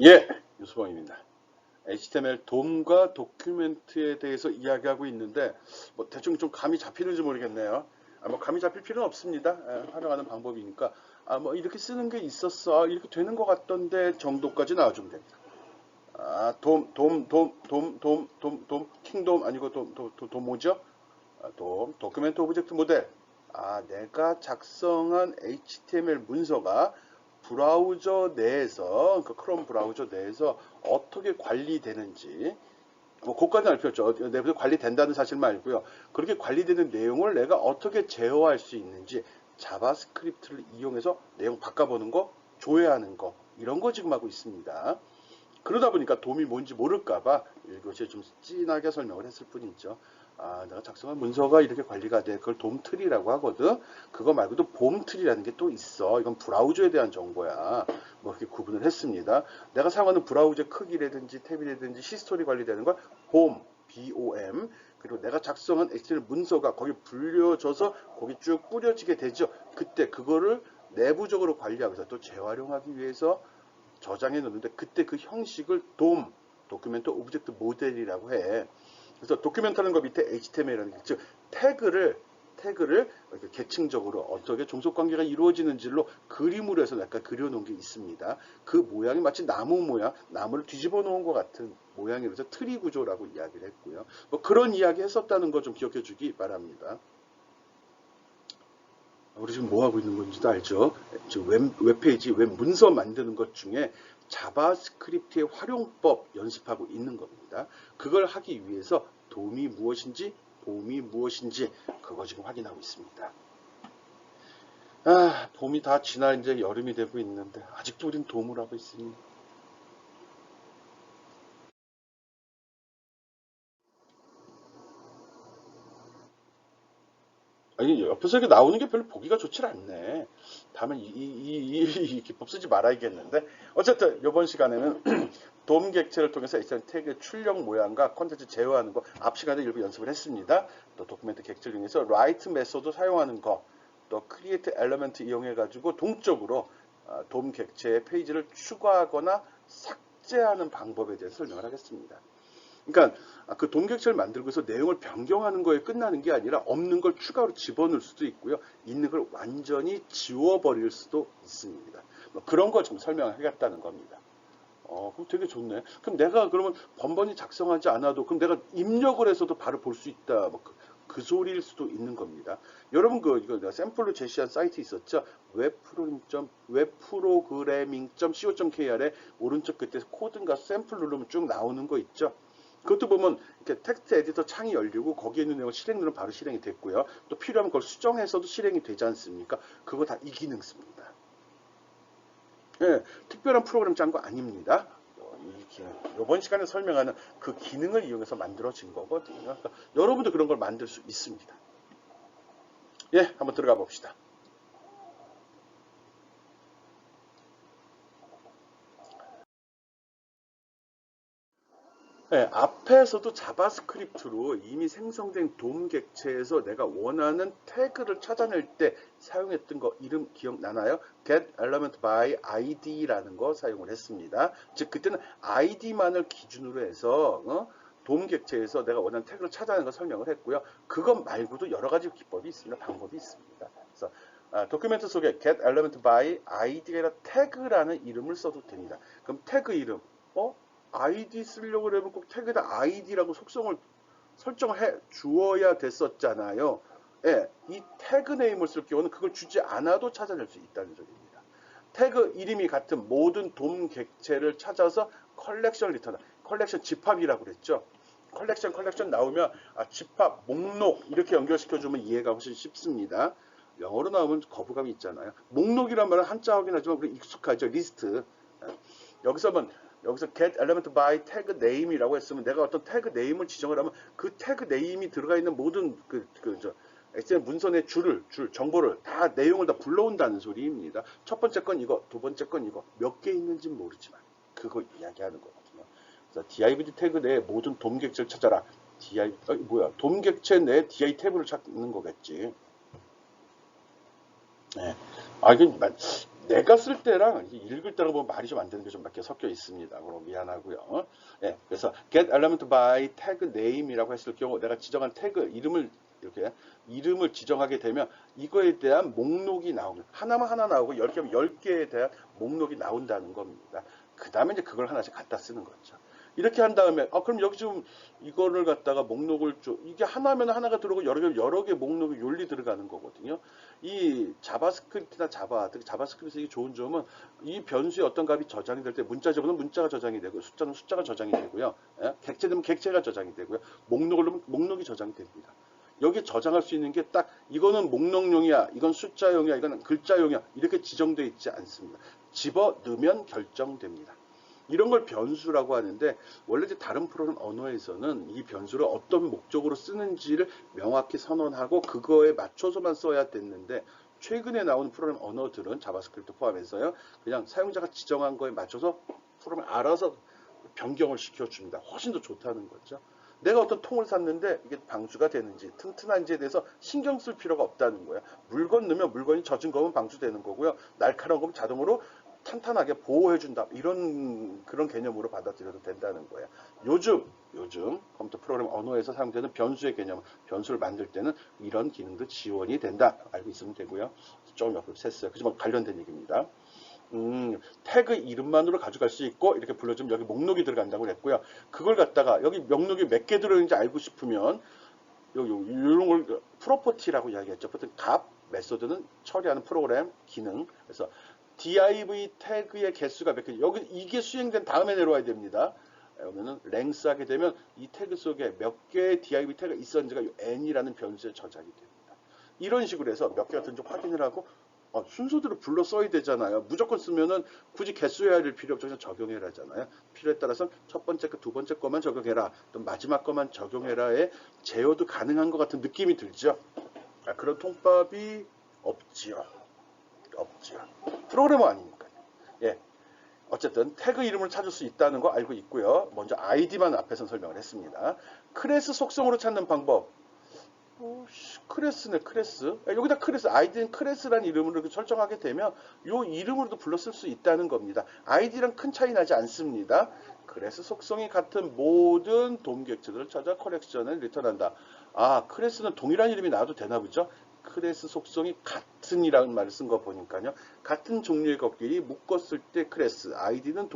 예, 유수범입니다. HTML 돔과 도큐멘트에 대해서 이야기하고 있는데 뭐 대충 좀 감이 잡히는지 모르겠네요. 뭐 감이 잡힐 필요는 없습니다. 활용하는 방법이니까 뭐 이렇게 쓰는 게 있었어, 이렇게 되는 것 같던데 정도까지 나와주면 됩니다. 킹돔 아니고 돔 뭐죠? 도큐멘트 오브젝트 모델. 내가 작성한 HTML 문서가 브라우저 내에서, 그 크롬 브라우저 내에서 어떻게 관리되는지, 뭐, 그것까지는 알 필요 없죠. 내부에서 관리된다는 사실만 알고요. 그렇게 관리되는 내용을 내가 어떻게 제어할 수 있는지, 자바스크립트를 이용해서 내용 바꿔보는 거, 조회하는 거, 이런 거 지금 하고 있습니다. 그러다 보니까 돔이 뭔지 모를까봐 이것이 좀 진하게 설명을 했을 뿐이죠. 내가 작성한 문서가 이렇게 관리가 돼. 그걸 돔트리라고 하거든. 그거 말고도 봄트리라는 게 또 있어. 이건 브라우저에 대한 정보야. 뭐 이렇게 구분을 했습니다. 내가 사용하는 브라우저 크기라든지 탭이라든지 히스토리 관리되는 걸 봄, BOM. 그리고 내가 작성한 HTML 문서가 거기 불려져서 거기 쭉 뿌려지게 되죠. 그때 그거를 내부적으로 관리하기 위해서 또 재활용하기 위해서 저장해 놓는데 그때 그 형식을 돔, 도큐멘트 오브젝트 모델이라고 해. 그래서 도큐멘트라는 거 밑에 HTML이라는 게, 즉 태그를 이렇게 계층적으로 어떻게 종속 관계가 이루어지는지로 그림으로 해서 약간 그려놓은 게 있습니다. 그 모양이 마치 나무 모양, 나무를 뒤집어 놓은 것 같은 모양이라서 트리 구조라고 이야기를 했고요. 뭐 그런 이야기 했었다는 거 좀 기억해 주기 바랍니다. 우리 지금 뭐 하고 있는 건지도 알죠? 지금 웹페이지, 웹 문서 만드는 것 중에 자바스크립트의 활용법 연습하고 있는 겁니다. 그걸 하기 위해서 돔이 무엇인지, 봄이 무엇인지, 그거 지금 확인하고 있습니다. 봄이 다 지나 이제 여름이 되고 있는데, 아직도 우린 돔을 하고 있으니. 아니, 옆에서 이렇게 나오는 게 별로 보기가 좋질 않네. 다음에 이 기법 쓰지 말아야겠는데. 어쨌든, 이번 시간에는 돔 객체를 통해서 일단 태그 출력 모양과 컨텐츠 제어하는 거 앞 시간에 일부 연습을 했습니다. 또 도큐멘트 객체를 이용해서 write 메소드 사용하는 거, 또 create element 이용해 가지고 동적으로 돔 객체의 페이지를 추가하거나 삭제하는 방법에 대해서 설명을 하겠습니다. 그러니까 그 동객체를 만들고 서 내용을 변경하는 거에 끝나는 게 아니라 없는 걸 추가로 집어넣을 수도 있고요. 있는 걸 완전히 지워버릴 수도 있습니다. 뭐 그런 걸 좀 설명하겠다는 겁니다. 그럼 되게 좋네. 그럼 내가 그러면 번번이 작성하지 않아도 그럼 내가 입력을 해서도 바로 볼 수 있다. 그 소리일 수도 있는 겁니다. 여러분 이거 내가 샘플로 제시한 사이트 있었죠? 웹프로그래밍.co.kr에 오른쪽 끝에 코드인가 샘플 누르면 쭉 나오는 거 있죠? 그것도 보면 이렇게 텍스트 에디터 창이 열리고 거기에 있는 내용을 실행 누르면 바로 실행이 됐고요. 또 필요하면 그걸 수정해서도 실행이 되지 않습니까? 그거 다 이 기능 씁니다. 예, 특별한 프로그램 짠 거 아닙니다. 이 기능, 이번 시간에 설명하는 그 기능을 이용해서 만들어진 거거든요. 그러니까 여러분도 그런 걸 만들 수 있습니다. 예, 한번 들어가 봅시다. 네, 앞에서도 자바스크립트로 이미 생성된 돔 객체에서 내가 원하는 태그를 찾아낼 때 사용했던 거 이름 기억나나요? get element by id라는 거 사용을 했습니다. 즉 그때는 id만을 기준으로 해서 돔 객체에서 내가 원하는 태그를 찾아내는 걸 설명을 했고요. 그것 말고도 여러 가지 기법이 있습니다. 방법이 있습니다. 그래서 도큐멘트 속에 get element by id가 아니라 태그라는 이름을 써도 됩니다. 그럼 태그 이름, 아이디 쓰려고 그러면 꼭 태그에다 아이디라고 속성을 설정해 주어야 됐었잖아요. 예, 이 태그 네임을 쓸 경우는 그걸 주지 않아도 찾아낼 수 있다는 소리입니다. 태그 이름이 같은 모든 돔 객체를 찾아서 컬렉션 리턴, 컬렉션 집합이라고 그랬죠. 컬렉션 나오면 집합, 목록 이렇게 연결시켜주면 이해가 훨씬 쉽습니다. 영어로 나오면 거부감이 있잖아요. 목록이란 말은 한자 확인하지만 우리 익숙하죠. 리스트. 여기서 get element by tag name이라고 했으면 내가 어떤 태그 네임을 지정을 하면 그 태그 네임이 들어가 있는 모든 HTML 문서 내 정보를 다 내용을 다 불러온다는 소리입니다. 첫 번째 건 이거, 두 번째 건 이거 몇 개 있는지는 모르지만 그거 이야기하는 거거든요. 그래서 div 태그 내에 모든 돔 객체를 찾아라. 돔 객체 내에 di 태그를 찾는 거겠지. 네. 이게 내가 쓸 때랑 읽을 때랑 보면 말이 좀 안 되는 게 좀 몇 개 섞여 있습니다. 그럼 미안하고요. 예, 그래서 get element by tag name이라고 했을 경우 내가 지정한 태그 이름을 이렇게 이름을 지정하게 되면 이거에 대한 목록이 나오는 하나만 하나 나오고 10개면 10개에 대한 목록이 나온다는 겁니다. 그 다음에 이제 그걸 하나씩 갖다 쓰는 거죠. 이렇게 한 다음에 그럼 여기 지금 이거를 갖다가 목록을 이게 하나면 하나가 들어오고 여러 개 목록이 욜리 들어가는 거거든요. 이 자바스크립트나 특히 자바스크립트의 좋은 점은 이 변수에 어떤 값이 저장이 될 때 문자 제보는 문자가 저장이 되고 숫자는 숫자가 저장이 되고요. 예? 객체되면 객체가 저장이 되고요. 목록을 넣으면 목록이 저장이 됩니다. 여기 저장할 수 있는 게 딱 이거는 목록용이야, 이건 숫자용이야, 이건 글자용이야 이렇게 지정되어 있지 않습니다. 집어 넣으면 결정됩니다. 이런 걸 변수라고 하는데 원래 이제 다른 프로그램 언어에서는 이 변수를 어떤 목적으로 쓰는지를 명확히 선언하고 그거에 맞춰서만 써야 됐는데 최근에 나온 프로그램 언어들은 자바스크립트 포함해서요. 그냥 사용자가 지정한 거에 맞춰서 프로그램 알아서 변경을 시켜줍니다. 훨씬 더 좋다는 거죠. 내가 어떤 통을 샀는데 이게 방수가 되는지 튼튼한지에 대해서 신경 쓸 필요가 없다는 거예요. 물건 넣으면 물건이 젖은 거면 방수되는 거고요. 날카로운 거면 자동으로 탄탄하게 보호해준다. 그런 개념으로 받아들여도 된다는 거예요. 요즘 컴퓨터 프로그램 언어에서 사용되는 변수의 개념, 변수를 만들 때는 이런 기능도 지원이 된다. 알고 있으면 되고요. 조금 옆으로 샜어요. 그지만 관련된 얘기입니다. 태그 이름만으로 가져갈 수 있고 이렇게 불러주면 여기 목록이 들어간다고 그랬고요. 그걸 갖다가 여기 목록이 몇 개 들어있는지 알고 싶으면 이런 걸 프로퍼티라고 이야기했죠. 보통 값, 메소드는 처리하는 프로그램 기능. 그래서 div 태그의 개수가 몇 개, 여기 이게 수행된 다음에 내려와야 됩니다. 여기는 length 하게 되면 이 태그 속에 몇 개의 div 태그가 있었는지가 n이라는 변수에 저장이 됩니다. 이런 식으로 해서 몇 개가 든지 확인을 하고 순서대로 불러 써야 되잖아요. 무조건 쓰면은 굳이 개수해야 될 필요 없죠. 그냥 적용해라 하잖아요. 필요에 따라서 첫 번째 거, 두 번째 거만 적용해라. 또 마지막 거만 적용해라에 제어도 가능한 것 같은 느낌이 들죠. 그런 통법이 없지요. 프로그래머 아니니까요. 예. 어쨌든 태그 이름을 찾을 수 있다는 거 알고 있고요. 먼저 아이디만 앞에서 설명을 했습니다. 클래스 속성으로 찾는 방법. 클래스네, 클래스. 여기다 클래스, 아이디는 클래스라는 이름으로 설정하게 되면 이 이름으로도 불러 쓸 수 있다는 겁니다. 아이디랑 큰 차이 나지 않습니다. 클래스 속성이 같은 모든 돔객체들을 찾아 컬렉션을 리턴한다. 클래스는 동일한 이름이 나와도 되나 보죠? 클래스 속성이 같은이라는 말을 쓴 거 보니까요. 같은 종류의 것끼리 묶었을 때 클래스, 아이디는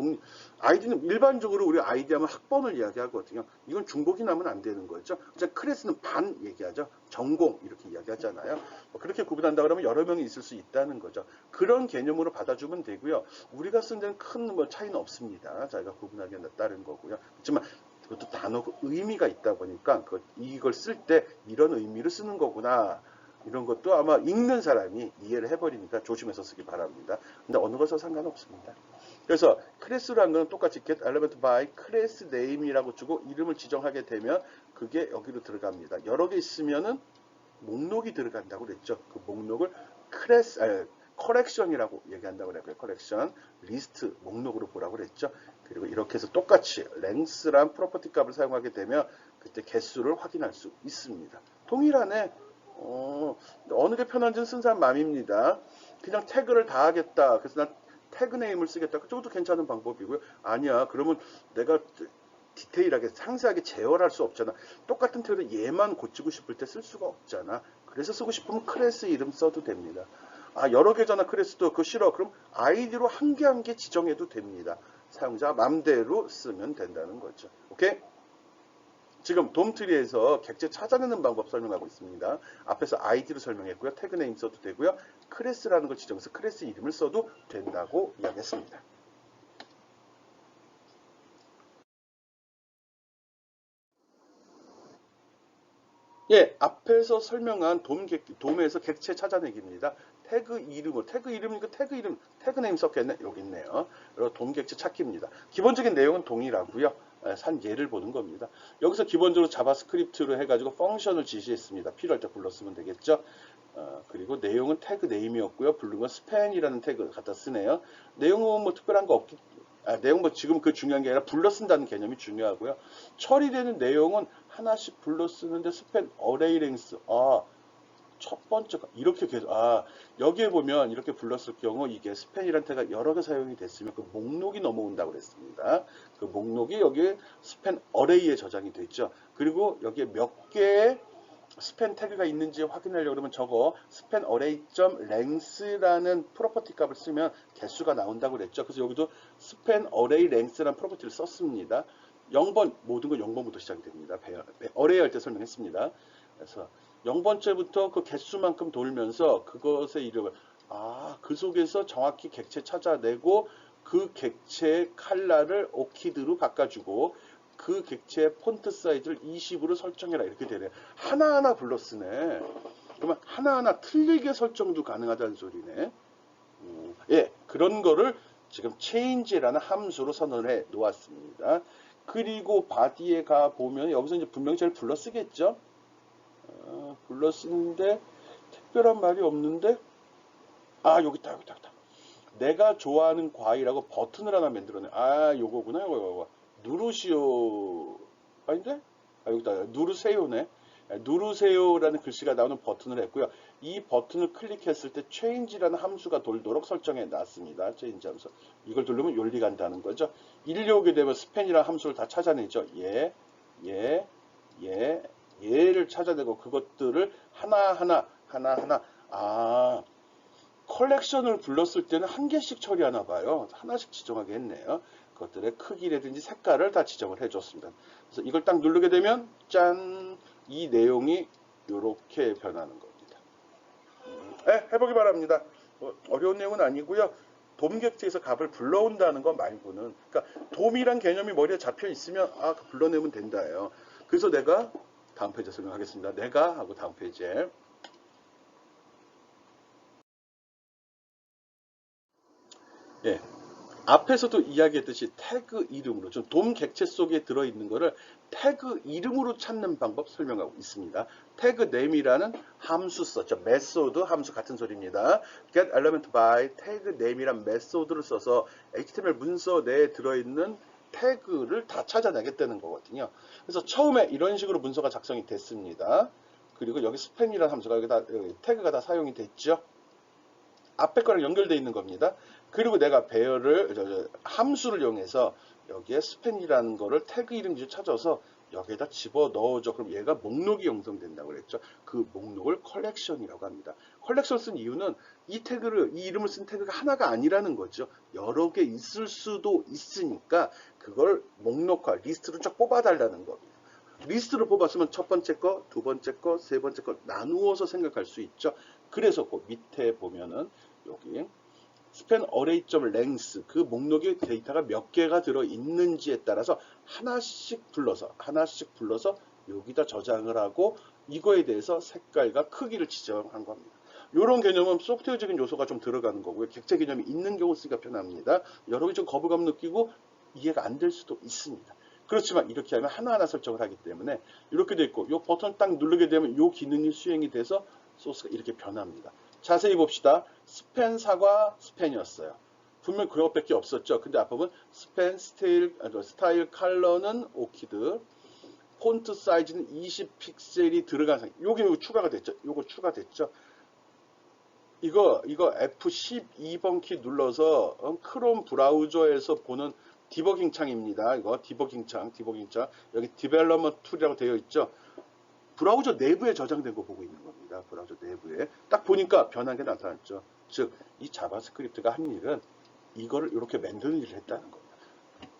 일반적으로 우리 아이디 하면 학번을 이야기하거든요. 이건 중복이 나면 안 되는 거죠. 클래스는 반 얘기하죠. 전공 이렇게 이야기하잖아요. 그렇게 구분한다 그러면 여러 명이 있을 수 있다는 거죠. 그런 개념으로 받아주면 되고요. 우리가 쓴 데는 큰 차이는 없습니다. 자기가 구분하기에 따른 거고요. 그렇지만 그것도 단어 의미가 있다 보니까 이걸 쓸 때 이런 의미를 쓰는 거구나. 이런 것도 아마 읽는 사람이 이해를 해버리니까 조심해서 쓰기 바랍니다. 근데 어느 것과 상관없습니다. 그래서 클래스라는 건 똑같이 get element by class name이라고 주고 이름을 지정하게 되면 그게 여기로 들어갑니다. 여러 개 있으면은 목록이 들어간다고 그랬죠. 그 목록을 컬렉션이라고 얘기한다고 그랬고요. 컬렉션, 리스트, 목록으로 보라고 그랬죠. 그리고 이렇게 해서 똑같이 length란 프로퍼티 값을 사용하게 되면 그때 개수를 확인할 수 있습니다. 동일하네. 어느 게 편한지는 쓴 사람 마음입니다. 그냥 태그를 다 하겠다. 그래서 난 태그 네임을 쓰겠다. 그쪽도 괜찮은 방법이고요. 아니야. 그러면 내가 디테일하게 상세하게 제어할 수 없잖아. 똑같은 태그를 얘만 고치고 싶을 때 쓸 수가 없잖아. 그래서 쓰고 싶으면 클래스 이름 써도 됩니다. 여러 개잖아. 클래스도 그거 싫어. 그럼 아이디로 한 개 한 개 지정해도 됩니다. 사용자 맘대로 쓰면 된다는 거죠. 오케이? 지금 돔트리에서 객체 찾아내는 방법 설명하고 있습니다. 앞에서 아이디로 설명했고요. 태그 네임 써도 되고요. 클래스라는 걸 지정해서 클래스 이름을 써도 된다고 이야기했습니다. 예, 앞에서 설명한 돔에서 객체 찾아내기입니다. 태그 이름이니까 태그 네임 썼겠네. 여기 있네요. 그리고 돔 객체 찾기입니다. 기본적인 내용은 동일하고요. 산 예를 보는 겁니다. 여기서 기본적으로 자바스크립트로 해가지고 펑션을 지시했습니다. 필요할 때 불러 쓰면 되겠죠. 그리고 내용은 태그 네임이었고요. 부른 건 span이라는 태그 갖다 쓰네요. 내용은 뭐 특별한 거 없기 내용 지금 그 중요한 게 아니라 불러 쓴다는 개념이 중요하고요. 처리되는 내용은 하나씩 불러 쓰는데 스팬 어레이 랭스 첫 번째 이렇게 계속 여기에 보면 이렇게 불렀을 경우 이게 스펜이라는 태그가 여러 개 사용이 됐으면 그 목록이 넘어온다고 그랬습니다. 그 목록이 여기 스펜 어레이에 저장이 돼 있죠. 그리고 여기에 몇 개의 스펜 태그가 있는지 확인하려고 그러면 저거 스펜 어레이.length라는 프로퍼티 값을 쓰면 개수가 나온다고 그랬죠. 그래서 여기도 스펜 어레이 length라는 프로퍼티를 썼습니다. 0번 모든 건 0번부터 시작이 됩니다. 어레이 할 때 설명했습니다. 그래서 0번째부터 그 개수만큼 돌면서 그것의 이름을 그 속에서 정확히 객체 찾아내고 그 객체의 컬러를 오키드로 바꿔주고 그 객체의 폰트 사이즈를 20으로 설정해라 이렇게 되네. 하나하나 불러 쓰네. 그러면 하나하나 틀리게 설정도 가능하다는 소리네. 예, 그런 거를 지금 change라는 함수로 선언을 해 놓았습니다. 그리고 바디에 가 보면 여기서 이제 분명히 잘 불러 쓰겠죠. 불러 쓰는데 특별한 말이 없는데 여기 있다. 내가 좋아하는 과일하고 버튼을 하나 만들어내. 요거구나. 요거. 누르시오. 아닌데? 여기다. 누르세요네. 누르세요라는 글씨가 나오는 버튼을 했고요. 이 버튼을 클릭했을 때 change라는 함수가 돌도록 설정해 놨습니다. change 함수. 이걸 누르면 요리 간다는 거죠. 일이 오게 되면 스펜이라는 함수를 다 찾아내죠. 얘를 찾아내고 그것들을 하나하나 컬렉션을 불렀을 때는 한 개씩 처리하나 봐요. 하나씩 지정하게 했네요. 그것들의 크기라든지 색깔을 다 지정을 해줬습니다. 그래서 이걸 딱 누르게 되면 짠! 이 내용이 이렇게 변하는 겁니다. 해보기 바랍니다. 어려운 내용은 아니고요. 돔 객체에서 값을 불러온다는 거 말고는, 그러니까 돔이란 개념이 머리에 잡혀 있으면 불러내면 된다예요. 그래서 내가 다음 페이지에 설명하겠습니다. 내가 하고 다음 페이지에 앞에서도 이야기했듯이 태그 이름으로 좀 돔 객체 속에 들어있는 거를 태그 이름으로 찾는 방법 설명하고 있습니다. 태그 name이라는 함수 썼죠. 메소드 함수 같은 소리입니다. get element by 태그 name이란 메소드를 써서 HTML 문서 내에 들어있는 태그를 다 찾아내겠다는 거거든요. 그래서 처음에 이런 식으로 문서가 작성이 됐습니다. 그리고 여기 스팸이라는 함수가 여기 태그가 다 사용이 됐죠. 앞에 거랑 연결되어 있는 겁니다. 그리고 내가 배열을 함수를 이용해서 여기에 스펜이라는 거를 태그 이름을 찾아서 여기에다 집어 넣어줘. 그럼 얘가 목록이 형성된다고 그랬죠. 그 목록을 컬렉션이라고 합니다. 컬렉션 쓴 이유는 이 이름을 쓴 태그가 하나가 아니라는 거죠. 여러 개 있을 수도 있으니까 그걸 목록화, 리스트로 쫙 뽑아달라는 겁니다. 리스트로 뽑았으면 첫 번째 거, 두 번째 거, 세 번째 거 나누어서 생각할 수 있죠. 그래서 그 밑에 보면은 여기 스펜 어레이.length 그 목록에 데이터가 몇 개가 들어 있는지에 따라서 하나씩 불러서 여기다 저장을 하고 이거에 대해서 색깔과 크기를 지정한 겁니다. 이런 개념은 소프트웨어적인 요소가 좀 들어가는 거고요. 객체 개념이 있는 경우 쓰기가 편합니다. 여러분이 좀 거부감 느끼고 이해가 안 될 수도 있습니다. 그렇지만 이렇게 하면 하나하나 설정을 하기 때문에 이렇게 돼 있고 이 버튼 딱 누르게 되면 이 기능이 수행이 돼서 소스가 이렇게 변합니다. 자세히 봅시다. 스펜 사과 스펜이었어요. 분명 그것밖에 없었죠. 근데 앞에 보면 스펜 스타일 컬러는 오키드, 폰트 사이즈는 20픽셀이 들어간 상태. 요거 추가가 됐죠. 요거 추가됐죠. 이거 F12번 키 눌러서 크롬 브라우저에서 보는 디버깅 창입니다. 이거 디버깅 창. 여기 디벨로먼트 툴이라고 되어 있죠. 브라우저 내부에 저장된 거 보고 있는 겁니다. 브라우저 내부에. 딱 보니까 변한 게 나타났죠. 즉, 이 자바스크립트가 한 일은 이거를 이렇게 만드는 일을 했다는 겁니다.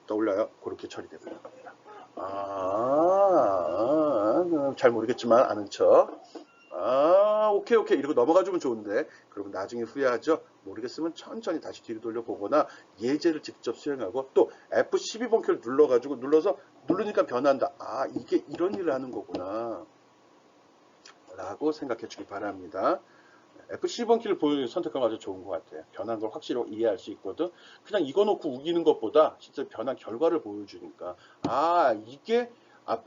떠올라요? 그렇게 처리되는 겁니다. 잘 모르겠지만 아는 척. 오케이. 이러고 넘어가주면 좋은데, 그러면 나중에 후회하죠? 모르겠으면 천천히 다시 뒤로 돌려보거나 예제를 직접 수행하고 또 F12번 키를 누르니까 변한다. 이게 이런 일을 하는 거구나. 라고 생각해 주기 바랍니다. F12번 키를 선택한 거 아주 좋은 것 같아요. 변한 걸 확실히 이해할 수 있거든. 그냥 이거 놓고 우기는 것보다 진짜 변한 결과를 보여주니까 이게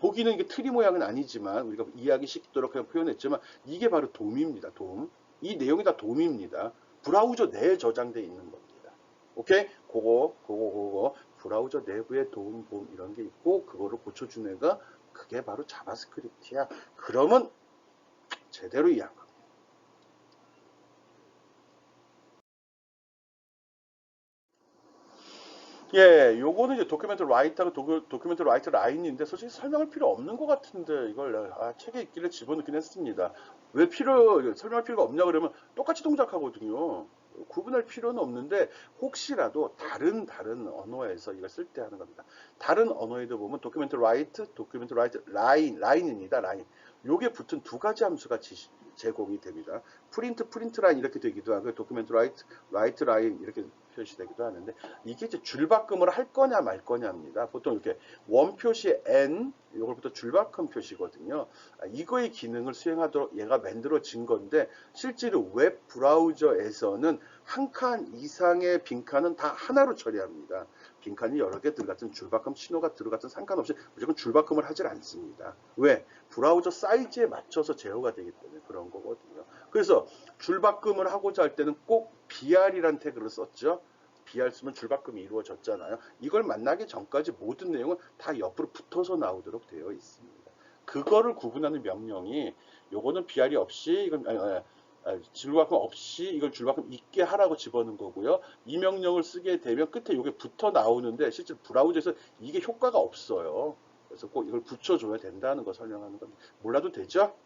보기는 이게 트리 모양은 아니지만 우리가 이해하기 쉽도록 그냥 표현했지만 이게 바로 돔입니다. 돔. 이 내용이 다 돔입니다. 브라우저 내에 저장되어 있는 겁니다. 오케이? 그거 브라우저 내부에 돔 이런 게 있고 그거를 고쳐준 애가 그게 바로 자바스크립트야. 그러면 제대로 이해한 겁니다. 예, 요거는 이제 도큐멘트 라이트하고 도큐멘트 라이트 라인인데 솔직히 설명할 필요 없는 것 같은데 이걸 책에 있길래 집어넣긴 했습니다. 왜 설명할 필요가 없냐 그러면 똑같이 동작하거든요. 구분할 필요는 없는데 혹시라도 다른 언어에서 이걸 쓸 때 하는 겁니다. 다른 언어에도 보면 도큐멘트 라이트 라인입니다. 라인. 요게 붙은 두 가지 함수가 제공이 됩니다. 프린트 라인 이렇게 되기도 하고 도큐멘트 라이트 라인 이렇게 표시되기도 하는데 이게 이제 줄바꿈을 할 거냐 말 거냐입니다. 보통 이렇게 원 표시 n 이걸부터 줄바꿈 표시거든요. 이거의 기능을 수행하도록 얘가 만들어진 건데 실제로 웹 브라우저에서는 한 칸 이상의 빈칸은 다 하나로 처리합니다. 빈칸이 여러 개 들어갔든 줄바꿈 신호가 들어갔든 상관없이 무조건 줄바꿈을 하질 않습니다. 왜? 브라우저 사이즈에 맞춰서 제어가 되기 때문에 그런 거거든요. 그래서 줄바꿈을 하고자 할 때는 꼭 br이라는 태그를 썼죠. br 쓰면 줄바꿈이 이루어졌잖아요. 이걸 만나기 전까지 모든 내용은 다 옆으로 붙어서 나오도록 되어 있습니다. 그거를 구분하는 명령이 요거는 br이 없이 이건 줄바꿈 없이 이걸 줄바꿈 있게 하라고 집어넣은 거고요. 이 명령을 쓰게 되면 끝에 이게 붙어 나오는데 실제 브라우저에서 이게 효과가 없어요. 그래서 꼭 이걸 붙여줘야 된다는 거 설명하는 겁니다. 몰라도 되죠?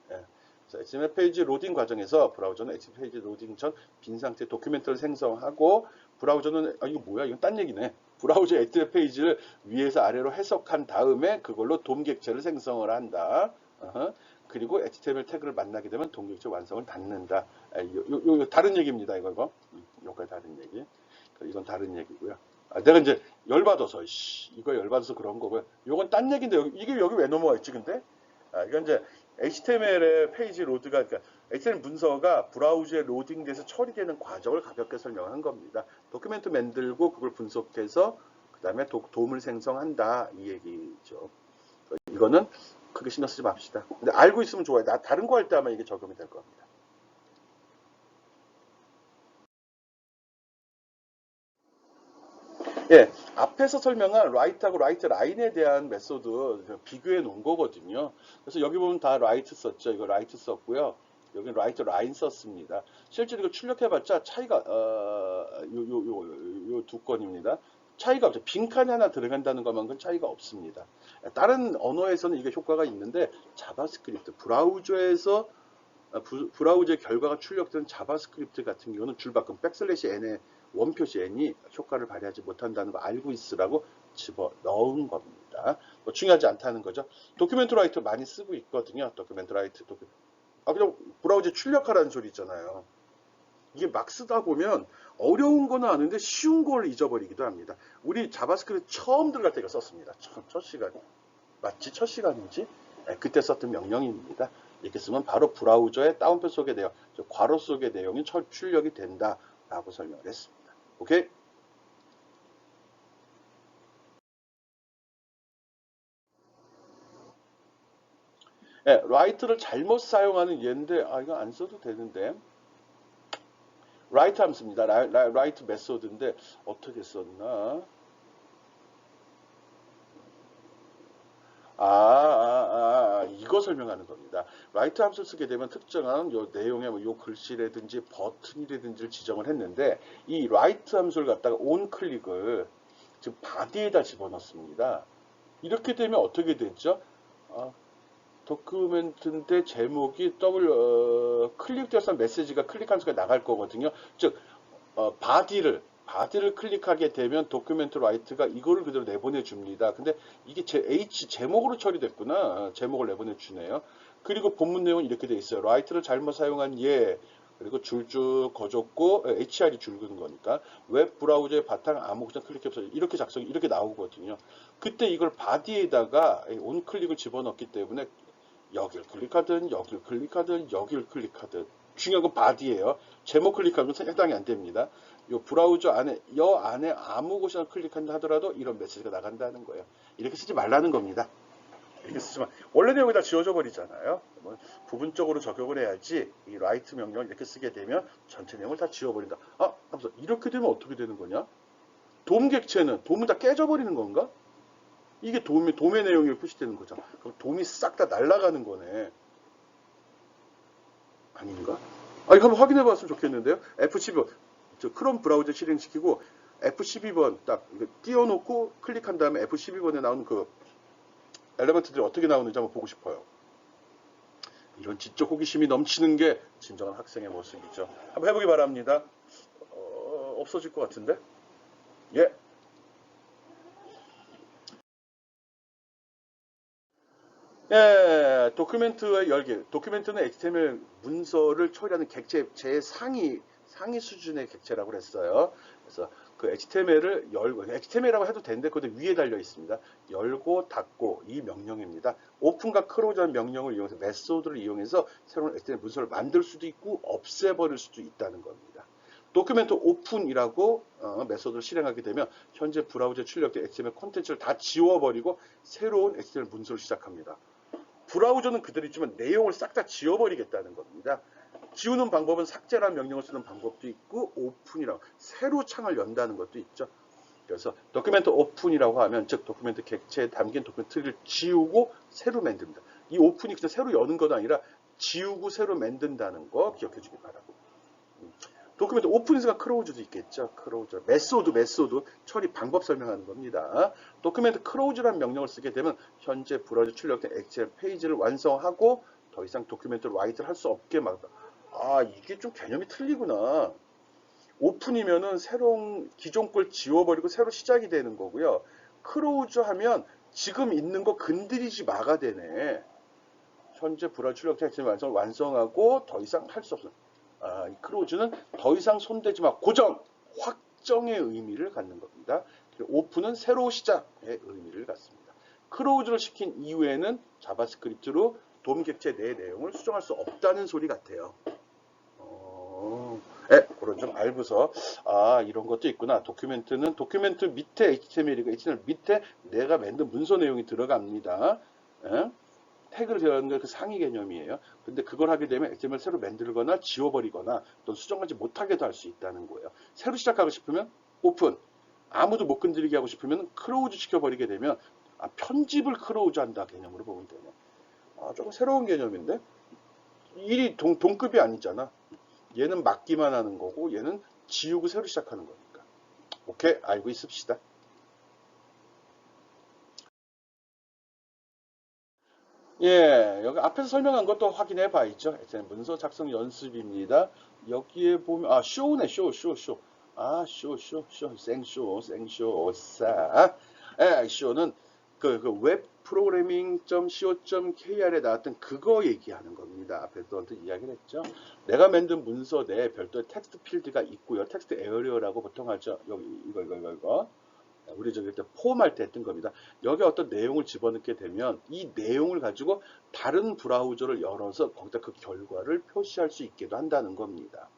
예. HTML 페이지 로딩 과정에서 브라우저는 HTML 페이지 로딩 전 빈 상태 도큐멘트를 생성하고 브라우저는 이거 뭐야? 이건 딴 얘기네. 브라우저 HTML 페이지를 위에서 아래로 해석한 다음에 그걸로 돔 객체를 생성을 한다. 그리고 HTML 태그를 만나게 되면 돔 객체 완성을 닫는다. 요 다른 얘기입니다. 이거. 요까지 다른 얘기. 이건 다른 얘기고요. 내가 이제 열받아서 이거 열받아서 그런 거고요. 요건 딴 얘기인데 이게 여기 왜 넘어와 있지 근데? 이건 이제 HTML의 페이지 로드가 그러니까 HTML 문서가 브라우저에 로딩돼서 처리되는 과정을 가볍게 설명한 겁니다. 도큐멘트 만들고 그걸 분석해서 그 다음에 돔을 생성한다 이 얘기죠. 이거는 크게 신경 쓰지 맙시다. 근데 알고 있으면 좋아요. 나 다른 거 할 때 아마 이게 적용이 될 겁니다. 예, 앞에서 설명한 라이트하고 라이트 라인에 대한 메소드 비교해 놓은 거거든요. 그래서 여기 보면 다 라이트 썼죠. 이거 라이트 썼고요. 여기 라이트 라인 썼습니다. 실제로 이거 출력해봤자 차이가 요 두 건입니다. 차이가 없죠. 빈칸이 하나 들어간다는 것만큼 차이가 없습니다. 다른 언어에서는 이게 효과가 있는데 자바스크립트 브라우저에서 브라우저의 결과가 출력되는 자바스크립트 같은 경우는 줄바꿈 백슬래시 n의 원표시 n이 효과를 발휘하지 못한다는 거 알고 있으라고 집어 넣은 겁니다. 뭐 중요하지 않다는 거죠. 도큐멘트 라이터 많이 쓰고 있거든요. 도큐멘트 라이트 그냥 브라우저 출력하라는 소리 있잖아요. 이게 막 쓰다 보면 어려운 거는 아는데 쉬운 걸 잊어버리기도 합니다. 우리 자바스크립트 처음 들어갈 때 이거 썼습니다. 첫 시간. 맞지? 첫 시간이지? 그때 썼던 명령입니다. 이렇게 쓰면 바로 브라우저의 다운표 속의 내용, 괄호 속의 내용이 출력이 된다라고 설명을 했습니다. 오케이? 네, 라이트를 잘못 사용하는 예인데 이거 안 써도 되는데 라이트 함수입니다. 라이트 메소드인데 어떻게 썼나? 이거 설명하는 겁니다. 라이트 함수를 쓰게 되면 특정한 요 내용의 요 글씨라든지 버튼이라든지를 지정을 했는데 이 라이트 함수를 갖다가 온 클릭을 지금 바디에다 집어넣습니다. 이렇게 되면 어떻게 되죠? 도큐멘트인데 제목이 클릭돼서 메시지가 클릭한 순간 나갈 거거든요. 즉 바디를 클릭하게 되면 도큐멘트 라이트가 이거를 그대로 내보내 줍니다. 근데 이게 제목으로 처리됐구나. 제목을 내보내 주네요. 그리고 본문 내용은 이렇게 돼 있어요. 라이트를 잘못 사용한 예. 그리고 줄줄 거줬고 HR이 줄그는 거니까 웹 브라우저의 바탕 아무 그냥 클릭해서 이렇게 작성이 이렇게 나오거든요. 그때 이걸 바디에다가 온 클릭을 집어넣기 때문에 여길 클릭하든 여길 클릭하든 여길 클릭하든 중요한 건 바디예요. 제목 클릭하면 해당이 안 됩니다. 요 브라우저 안에 안에 아무 곳이나 클릭한다 하더라도 이런 메시지가 나간다는 거예요. 이렇게 쓰지 말라는 겁니다. 이렇게 쓰지만 원래 내용이 다 지워져 버리잖아요. 부분적으로 적용을 해야지 이 라이트 명령을 이렇게 쓰게 되면 전체 내용을 다 지워버린다. 이렇게 되면 어떻게 되는 거냐? 돔 객체는 돔은 다 깨져버리는 건가? 이게 돔의 내용이 표시되는 거잖아. 그럼 돔이 싹 다 날아가는 거네. 아닌가? 이거 한번 확인해 봤으면 좋겠는데요. F12, 크롬 브라우저 실행시키고 F12번 딱 띄워놓고 클릭한 다음에 F12번에 나오는 그 엘리먼트들이 어떻게 나오는지 한번 보고 싶어요. 이런 지적 호기심이 넘치는 게 진정한 학생의 모습이죠. 한번 해보기 바랍니다. 없어질 것 같은데? 예. 예, 도큐멘트의 열기. 도큐멘트는 HTML 문서를 처리하는 객체, 상위 수준의 객체라고 그랬어요. 그래서 그 HTML을 열고, HTML이라고 해도 되는데, 그것도 위에 달려 있습니다. 열고, 닫고, 이 명령입니다. 오픈과 크로즈라는 명령을 이용해서, 메소드를 이용해서 새로운 HTML 문서를 만들 수도 있고, 없애버릴 수도 있다는 겁니다. 도큐멘트 오픈이라고 메소드를 실행하게 되면, 현재 브라우저에 출력된 HTML 콘텐츠를 다 지워버리고, 새로운 HTML 문서를 시작합니다. 브라우저는 그대로 있지만 내용을 싹 다 지워버리겠다는 겁니다. 지우는 방법은 삭제라는 명령을 쓰는 방법도 있고 오픈이라고 새로 창을 연다는 것도 있죠. 그래서 도큐멘트 오픈이라고 하면 즉 도큐멘트 객체에 담긴 도큐멘트를 지우고 새로 만듭니다. 이 오픈이 그냥 새로 여는 건 아니라 지우고 새로 만든다는 거 기억해 주기 바라고. 도큐멘트 오픈이니까 크로즈도 있겠죠. 크로즈. 메소드 처리 방법 설명하는 겁니다. 도큐멘트 크로즈라는 명령을 쓰게 되면 현재 브라우저 출력된 엑셀 페이지를 완성하고 더 이상 도큐멘트를 라이트를 할 수 없게 막다. 아, 이게 좀 개념이 틀리구나. 오픈이면은 새로운 기존 걸 지워버리고 새로 시작이 되는 거고요. 크로즈 하면 지금 있는 거 건드리지 마가 되네. 현재 브라우저 출력된 엑셀 완성하고 더 이상 할 수 없어. 이 크로즈는 더 이상 손대지 마. 고정, 확정의 의미를 갖는 겁니다. 오픈은 새로 시작의 의미를 갖습니다. 크로즈를 시킨 이후에는 자바스크립트로 돔 객체 내 내용을 수정할 수 없다는 소리 같아요. 그런 좀 알고서 이런 것도 있구나. 도큐멘트는 도큐멘트 밑에 HTML이고 HTML 밑에 내가 만든 문서 내용이 들어갑니다. 태그를 제어하는 게 그 상위 개념이에요. 근데 그걸 하게 되면 HTML 새로 만들거나 지워버리거나 또는 수정하지 못하게도 할 수 있다는 거예요. 새로 시작하고 싶으면 오픈, 아무도 못 건드리게 하고 싶으면 크로우즈 시켜버리게 되면 편집을 크로우즈 한다 개념으로 보면 되네. 조금 새로운 개념인데 일이 동급이 아니잖아. 얘는 막기만 하는 거고 얘는 지우고 새로 시작하는 거니까. 오케이, 알고 있읍시다. 예, 여기 앞에서 설명한 것도 확인해 봐야죠. 문서 작성 연습입니다. 여기에 보면, 쇼네, 쇼. 생쇼, 쇼는 웹 프로그래밍.co.kr에 나왔던 그거 얘기하는 겁니다. 앞에서 이야기를 했죠. 내가 만든 문서 내에 별도의 텍스트 필드가 있고요. 텍스트 에어리어라고 보통 하죠. 여기, 이거. 우리 저기 때 폼할 때 했던 겁니다. 여기 어떤 내용을 집어넣게 되면 이 내용을 가지고 다른 브라우저를 열어서 거기다 그 결과를 표시할 수 있게도 한다는 겁니다.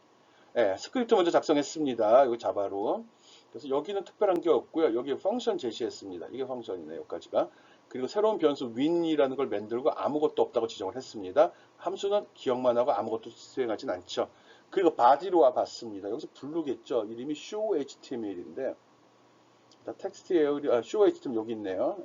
스크립트 먼저 작성했습니다. 이거 자바로. 그래서 여기는 특별한 게 없고요. 여기 펑션 제시했습니다. 이게 펑션이네요. 여기까지가. 그리고 새로운 변수 win이라는 걸 만들고 아무것도 없다고 지정을 했습니다. 함수는 기억만 하고 아무것도 수행하진 않죠. 그리고 바디로 와 봤습니다. 여기서 부르겠죠. 이름이 showhtml인데 텍스트 에어리어, 쇼 HTML 여기 있네요.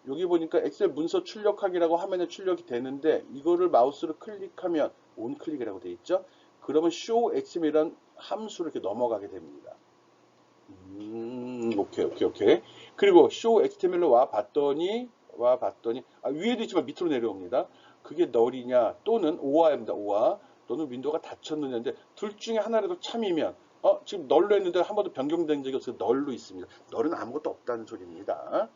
여기 보니까 엑셀 문서 출력하기라고 화면에 출력이 되는데 이거를 마우스로 클릭하면 온클릭이라고 되어 있죠. 그러면 show HTML이란 함수로 이렇게 넘어가게 됩니다. 오케이. 그리고 show HTML로 와 봤더니 위에도 있지만 밑으로 내려옵니다. 그게 널이냐 또는 오아입니다. 오아 또는 윈도우가 닫혔느냐인데 둘 중에 하나라도 참이면 지금 널로 했는데 한 번도 변경된 적이 없어서 널로 있습니다. 널은 아무것도 없다는 소리입니다.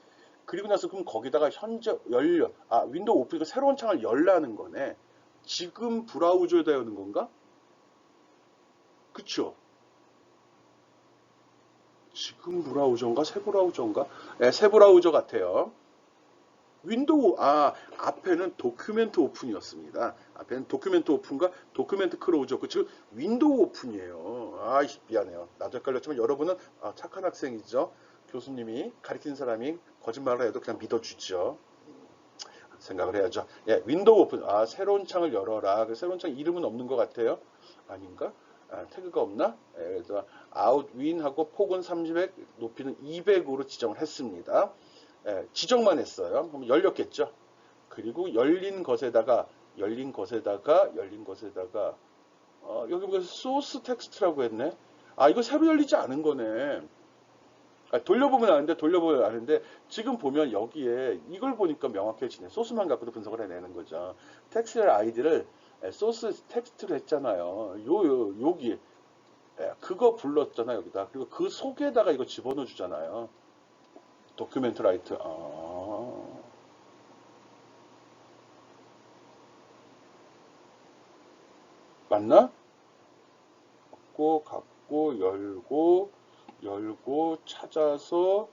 그리고 나서 그럼 거기다가 현재 윈도우 오픈이니까 새로운 창을 열라는 거네. 지금 브라우저에다 여는 건가? 그쵸? 지금 브라우저인가? 새 브라우저인가? 새 브라우저 같아요. 윈도우, 앞에는 도큐멘트 오픈이었습니다. 앞에는 도큐멘트 오픈과 도큐멘트 크로우즈였고, 지금 윈도우 오픈이에요. 미안해요. 나도 헷갈렸지만 여러분은 착한 학생이죠. 교수님이 가르치는 사람이 거짓말을 해도 그냥 믿어주죠. 생각을 해야죠. 윈도우 오픈. 새로운 창을 열어라. 새로운 창 이름은 없는 것 같아요. 아닌가? 태그가 없나? 그래서 out win하고 폭은 30에 높이는 200으로 지정을 했습니다. 지정만 했어요. 그럼 열렸겠죠. 그리고 열린 것에다가 여기 보면 소스 텍스트라고 했네. 아, 이거 새로 열리지 않은 거네. 아, 돌려보면 아는데, 지금 보면 여기에 이걸 보니까 명확해지네. 소스만 갖고도 분석을 해내는 거죠. 텍스트 아이디를 소스 텍스트로 했잖아요. 여기. 그거 불렀잖아, 여기다. 그리고 그 속에다가 이거 집어넣어 주잖아요. 도큐멘트 라이트. 맞나? 갖고, 열고, 찾아서,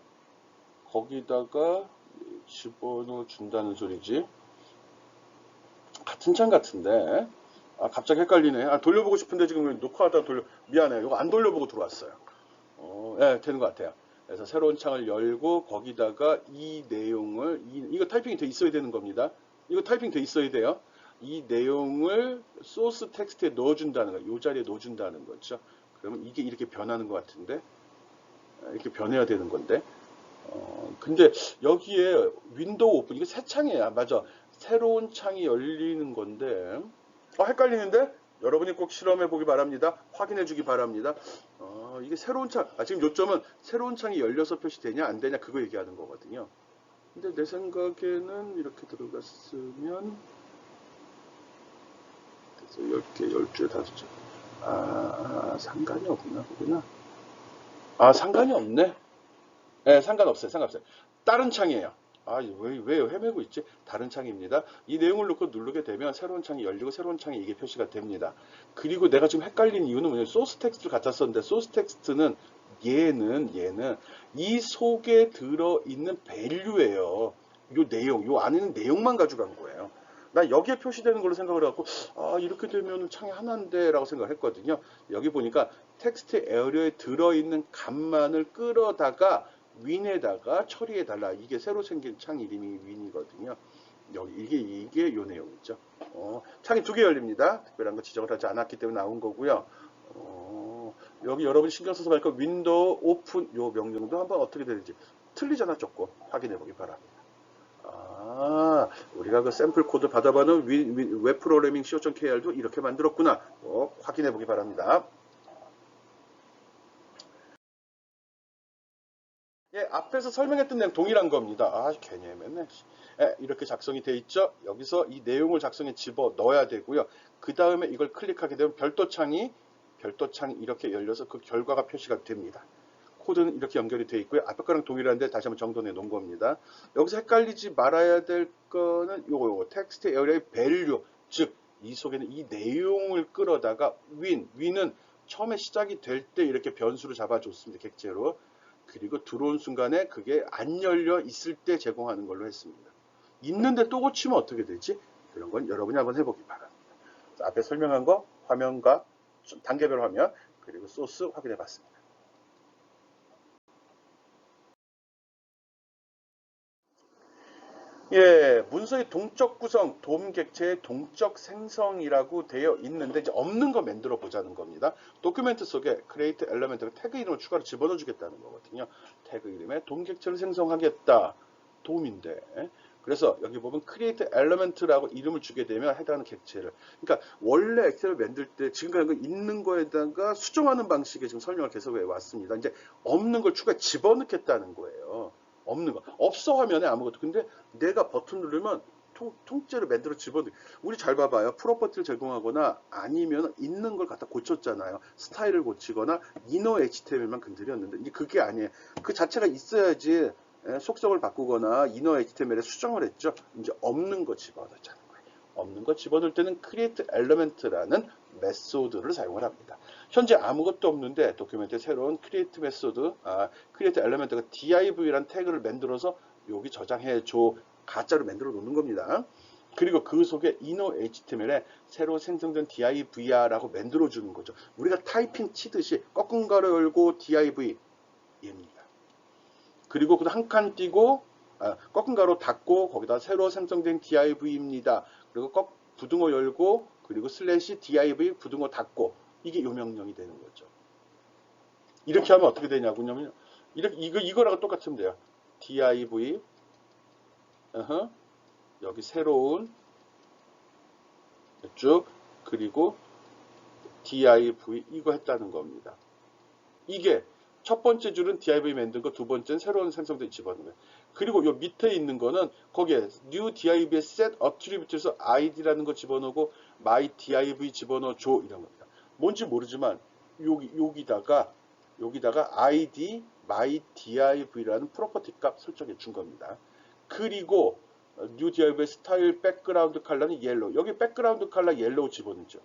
거기다가 집어넣어 준다는 소리지. 같은 창 같은데. 아, 갑자기 헷갈리네. 아, 돌려보고 싶은데 지금 녹화하다 미안해요. 이거 안 돌려보고 들어왔어요. 예, 되는 것 같아요. 그래서 새로운 창을 열고 거기다가 이 내용을 이거 타이핑이 돼 있어야 되는 겁니다. 이거 타이핑 돼 있어야 돼요. 이 내용을 소스 텍스트에 넣어준다는 거, 이 자리에 넣어준다는 거죠. 그러면 이게 이렇게 변하는 것 같은데, 이렇게 변해야 되는 건데. 근데 여기에 윈도우 오픈 이게 새 창이야. 맞아. 새로운 창이 열리는 건데, 헷갈리는데? 여러분이 꼭 실험해 보기 바랍니다. 확인해 주기 바랍니다. 이게 새로운 창, 지금 요점은 새로운 창이 열려서 표시되냐, 안 되냐, 그거 얘기하는 거거든요. 근데 내 생각에는 이렇게 들어갔으면, 그래서 10개, 10줄, 5줄. 상관이 없나 보구나. 상관이 없네. 네, 상관없어요. 상관없어요. 다른 창이에요. 왜 헤매고 있지? 다른 창입니다. 이 내용을 놓고 누르게 되면 새로운 창이 열리고 새로운 창이 이게 표시가 됩니다. 그리고 내가 지금 헷갈린 이유는 뭐냐면 소스 텍스트를 갖다 썼는데 소스 텍스트는 얘는 이 속에 들어있는 밸류예요. 요 내용, 요 안에는 내용만 가져간 거예요. 나 여기에 표시되는 걸로 생각을 해갖고 이렇게 되면 창이 하나인데 라고 생각을 했거든요. 여기 보니까 텍스트 에어리어에 들어있는 값만을 끌어다가 윈에다가 처리해달라. 이게 새로 생긴 창 이름이 윈이거든요. 여기 이게 요 내용이죠. 창이 2개 열립니다. 특별한 거 지정을 하지 않았기 때문에 나온 거고요. 여기 여러분 신경 써서 보니까 윈도우 오픈 요 명령도 한번 어떻게 되는지 틀리잖아 조금 확인해 보기 바랍니다. 우리가 그 샘플 코드 받아봐는 웹 프로그래밍 co.kr도 이렇게 만들었구나. 확인해 보기 바랍니다. 예, 앞에서 설명했던 내용 동일한 겁니다. 괜히 헤맸네. 이렇게 작성이 돼 있죠. 여기서 이 내용을 작성에 집어 넣어야 되고요. 그 다음에 이걸 클릭하게 되면 별도 창이 이렇게 열려서 그 결과가 표시가 됩니다. 코드는 이렇게 연결이 되어 있고요. 앞에 거랑 동일한데 다시 한번 정돈해 놓은 겁니다. 여기서 헷갈리지 말아야 될 거는 요거 텍스트 에어리어의 밸류, 즉 이 속에는 이 내용을 끌어다가 윈은 처음에 시작이 될 때 이렇게 변수로 잡아줬습니다. 객체로. 그리고 들어온 순간에 그게 안 열려 있을 때 제공하는 걸로 했습니다. 있는데 또 고치면 어떻게 되지? 그런 건 여러분이 한번 해보기 바랍니다. 앞에 설명한 거 화면과 단계별 화면 그리고 소스 확인해 봤습니다. 예, 문서의 동적 구성, 도움 객체의 동적 생성이라고 되어 있는데 이제 없는 거 만들어 보자는 겁니다. 도큐멘트 속에 create element 태그 이름을 추가로 집어넣어 주겠다는 거거든요. 태그 이름에 도움 객체를 생성하겠다. 도움인데. 그래서 여기 보면 create element라고 이름을 주게 되면 해당하는 객체를. 그러니까 원래 엑셀을 만들 때 지금까지 있는 거에다가 수정하는 방식의 지금 설명을 계속 해 왔습니다. 이제 없는 걸 추가해 집어넣겠다는 거예요. 없는 거. 없어 화면에 아무것도. 근데 내가 버튼 누르면 통째로 만들어 집어넣어. 우리 잘 봐봐요. 프로퍼티를 제공하거나 아니면 있는 걸 갖다 고쳤잖아요. 스타일을 고치거나 이너 HTML만 건드렸는데 이제 그게 아니에요. 그 자체가 있어야지 속성을 바꾸거나 이너 HTML에 수정을 했죠. 이제 없는 거 집어넣자는 거예요. 없는 거 집어넣을 때는 create element라는 메소드를 사용을 합니다. 현재 아무것도 없는데 도큐멘트에 새로운 create 메소드, create element가 div라는 태그를 만들어서 여기 저장해 줘. 가짜로 만들어 놓는 겁니다. 그리고 그 속에 inner HTML에 새로 생성된 div라고 만들어 주는 거죠. 우리가 타이핑 치듯이 꺾은 가로 열고 div입니다. 그리고 한 칸 띄고 꺾은 가로 닫고 거기다 새로 생성된 div입니다. 그리고 부등호 열고 그리고 슬래시 div 부등호 닫고 이게 요 명령이 되는 거죠. 이렇게 하면 어떻게 되냐고요? 이거랑 똑같으면 돼요. div 여기 새로운 쭉 그리고 div 이거 했다는 겁니다. 이게 첫 번째 줄은 div 만든 거, 두 번째는 새로운 생성된 집어넣는 거예요. 그리고 요 밑에 있는 거는 거기에 new div의 set attribute에서 id라는 거 집어넣고 my div 집어넣어 줘 이런 겁니다. 뭔지 모르지만 여기다가 id my div라는 프로퍼티 값 설정해 준 겁니다. 그리고 new div의 스타일 백그라운드 컬러는 옐로우. 여기 백그라운드 컬러 옐로우 집어넣죠.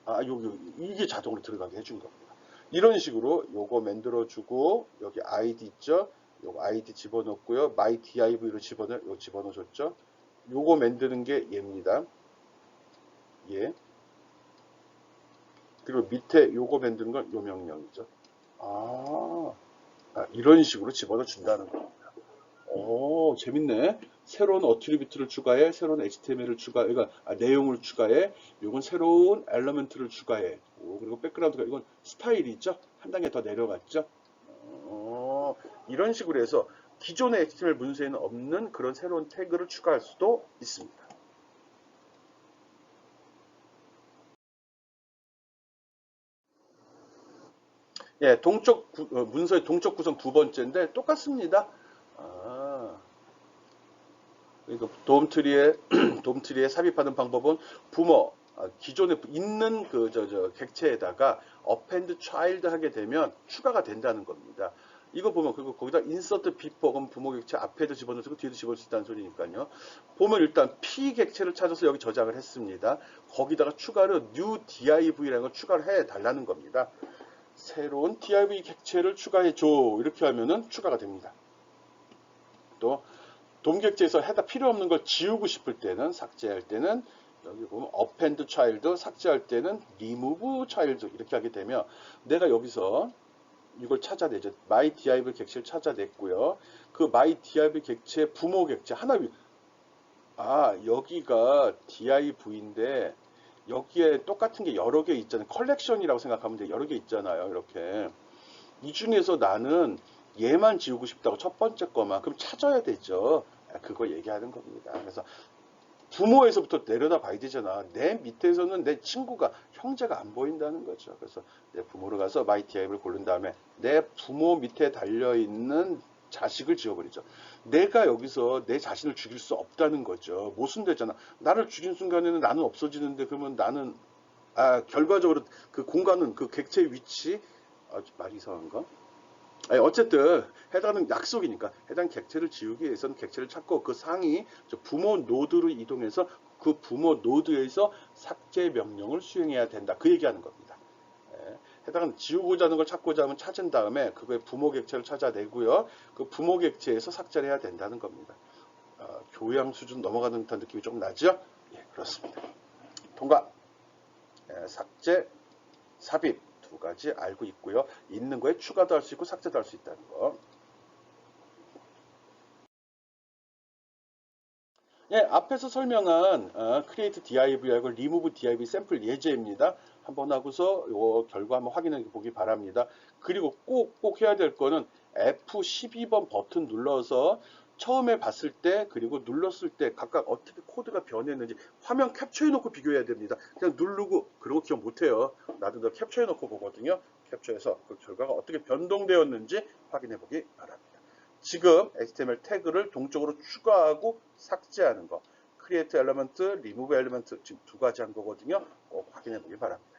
여기 이게 자동으로 들어가게 해준 겁니다. 이런 식으로 요거 만들어주고 여기 id 있죠? 요거 id 집어넣고요. my div로 집어넣어줬죠? 요거 만드는 게 얘입니다. 예. 그리고 밑에 요거 만드는 건 요 명령이죠. 이런 식으로 집어넣어 준다는 겁니다. 오, 재밌네. 새로운 어트리뷰트를 추가해, 새로운 HTML을 추가해, 그러니까 내용을 추가해, 요건 새로운 엘리먼트를 추가해. 그리고 백그라운드가 이건 스타일이 있죠? 한 단계 더 내려갔죠? 이런 식으로 해서 기존의 HTML 문서에는 없는 그런 새로운 태그를 추가할 수도 있습니다. 예, 문서의 동적 구성 두 번째인데 똑같습니다. 그러니까 돔트리에 삽입하는 방법은 기존에 있는 객체에다가 append child 하게 되면 추가가 된다는 겁니다. 이거 보면 그리고 거기다 insert before 그럼 부모 객체 앞에도 집어넣고 뒤에도 집어넣을 수 있다는 소리니까요. 보면 일단 p 객체를 찾아서 여기 저장을 했습니다. 거기다가 추가로 new div라는 걸 추가를 해 달라는 겁니다. 새로운 div 객체를 추가해 줘 이렇게 하면은 추가가 됩니다. 또 돔객체에서 해다 필요 없는 걸 지우고 싶을 때는 삭제할 때는 여기 보면 append child 삭제할 때는 remove child 이렇게 하게 되면 내가 여기서 이걸 찾아내죠. my div 객체를 찾아냈고요. 그 my div 객체 부모 객체 하나 여기가 div인데 여기에 똑같은 게 여러 개 있잖아요. 컬렉션이라고 생각하면 돼요. 여러 개 있잖아요. 이렇게 이 중에서 나는 얘만 지우고 싶다고 첫 번째 거만 그럼 찾아야 되죠. 그거 얘기하는 겁니다. 그래서 부모에서부터 내려다 봐야 되잖아. 내 밑에서는 내 친구가 형제가 안 보인다는 거죠. 그래서 내 부모로 가서 my div을 고른 다음에 내 부모 밑에 달려있는 자식을 지워버리죠. 내가 여기서 내 자신을 죽일 수 없다는 거죠. 모순되잖아. 나를 죽인 순간에는 나는 없어지는데 그러면 나는 결과적으로 그 공간은 그 객체의 위치 말이 이상한가? 어쨌든 해당하는 약속이니까 해당 객체를 지우기 위해서는 객체를 찾고 그 상위 부모 노드로 이동해서 그 부모 노드에서 삭제 명령을 수행해야 된다. 그 얘기하는 겁니다. 해당하는 지우고자 하는 걸 찾고자 하면 찾은 다음에 그거의 부모 객체를 찾아내고요. 그 부모 객체에서 삭제를 해야 된다는 겁니다. 교양 수준 넘어가는 듯한 느낌이 좀 나죠? 예, 그렇습니다. 통과. 삭제, 삽입. 두 가지 알고 있고요. 있는 거에 추가도 할 수 있고 삭제도 할 수 있다는 거. 예, 앞에서 설명한 create div하고 remove div 샘플 예제입니다. 한번 하고서 요 결과 한번 확인해 보기 바랍니다. 그리고 꼭 해야 될 거는 F12번 버튼 눌러서 처음에 봤을 때 그리고 눌렀을 때 각각 어떻게 코드가 변했는지 화면 캡처해 놓고 비교해야 됩니다. 그냥 누르고 그러고 기억 못해요. 나도 더 캡처해 놓고 보거든요. 캡처해서 그 결과가 어떻게 변동되었는지 확인해 보기 바랍니다. 지금 HTML 태그를 동적으로 추가하고 삭제하는 거 create element, remove element 지금 두 가지 한 거거든요. 꼭 확인해 보기 바랍니다.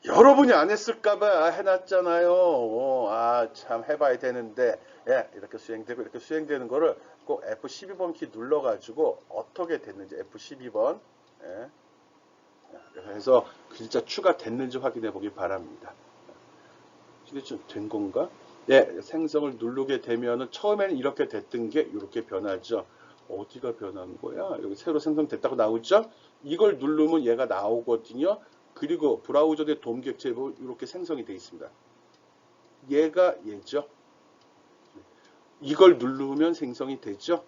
여러분이 안 했을까봐 해놨잖아요. 참 해봐야 되는데 이렇게 수행되고 이렇게 수행되는 거를 꼭 F12번 키 눌러가지고 어떻게 됐는지 F12번 그래서 진짜 추가됐는지 확인해 보기 바랍니다. 이게 좀 된 건가? 생성을 누르게 되면은 처음에는 이렇게 됐던 게 이렇게 변하죠. 어디가 변한 거야? 여기 새로 생성됐다고 나오죠? 이걸 누르면 얘가 나오거든요. 그리고 브라우저 내 돔 객체에 보면 이렇게 생성이 되어 있습니다. 얘가 얘죠. 이걸 누르면 생성이 되죠.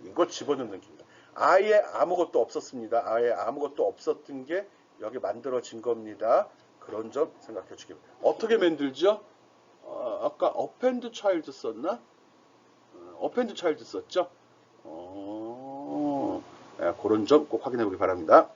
이거 집어넣는 겁니다. 아예 아무것도 없었습니다. 아예 아무것도 없었던 게 여기 만들어진 겁니다. 그런 점 생각해 주기 바랍니다. 어떻게 만들죠? 아까 append child 썼나? append child 썼죠? 그런 점 꼭 확인해 보기 바랍니다.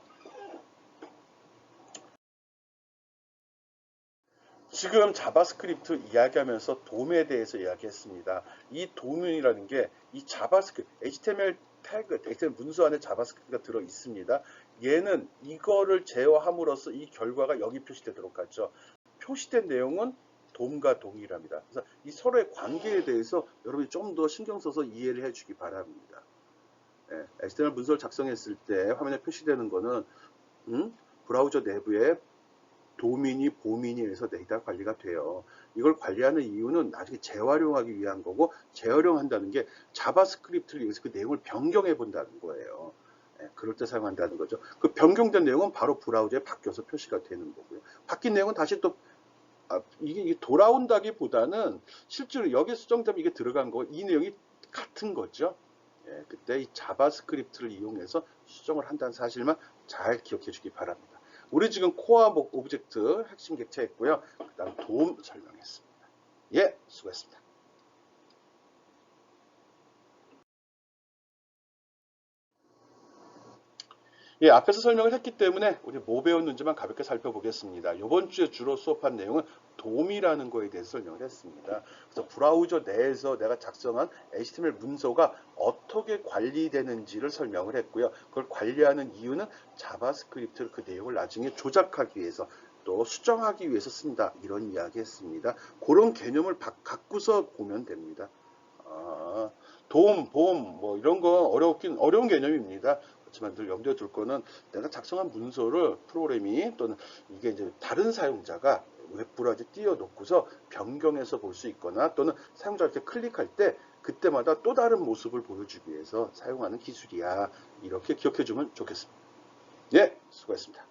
지금 자바스크립트 이야기하면서 돔에 대해서 이야기했습니다. 이 돔이라는 게 이 자바스크립트, HTML 태그, HTML 문서 안에 자바스크립트가 들어 있습니다. 얘는 이거를 제어함으로써 이 결과가 여기 표시되도록 하죠. 표시된 내용은 돔과 동일합니다. 그래서 이 서로의 관계에 대해서 여러분이 좀 더 신경 써서 이해를 해주기 바랍니다. HTML 문서를 작성했을 때 화면에 표시되는 거는 브라우저 내부에 도민이 보민이 해서 데이터 관리가 돼요. 이걸 관리하는 이유는 나중에 재활용하기 위한 거고, 재활용한다는 게 자바스크립트를 이용해서 그 내용을 변경해 본다는 거예요. 그럴 때 사용한다는 거죠. 그 변경된 내용은 바로 브라우저에 바뀌어서 표시가 되는 거고요. 바뀐 내용은 다시 또 이게 돌아온다기보다는 실제로 여기에 수정되면 이게 들어간 거, 이 내용이 같은 거죠. 그때 이 자바스크립트를 이용해서 수정을 한다는 사실만 잘 기억해 주기 바랍니다. 우리 지금 코어 오브젝트 핵심 객체했고요. 그 다음 도움 설명했습니다. 예, 수고했습니다. 예, 앞에서 설명을 했기 때문에 우리 뭐 배웠는지만 가볍게 살펴보겠습니다. 이번 주에 주로 수업한 내용은 돔이라는 거에 대해서 설명을 했습니다. 그래서 브라우저 내에서 내가 작성한 HTML 문서가 어떻게 관리되는지를 설명을 했고요. 그걸 관리하는 이유는 자바스크립트 그 내용을 나중에 조작하기 위해서 또 수정하기 위해서 쓴다. 이런 이야기 했습니다. 그런 개념을 갖고서 보면 됩니다. 보험, 뭐 이런 거 어려운 개념입니다. 그렇지만 늘 염두에 둘 거는 내가 작성한 문서를 프로그램이 또는 이게 이제 다른 사용자가 웹브라우저에 띄워놓고서 변경해서 볼 수 있거나 또는 사용자가 이렇게 클릭할 때 그때마다 또 다른 모습을 보여주기 위해서 사용하는 기술이야. 이렇게 기억해 주면 좋겠습니다. 예, 수고했습니다.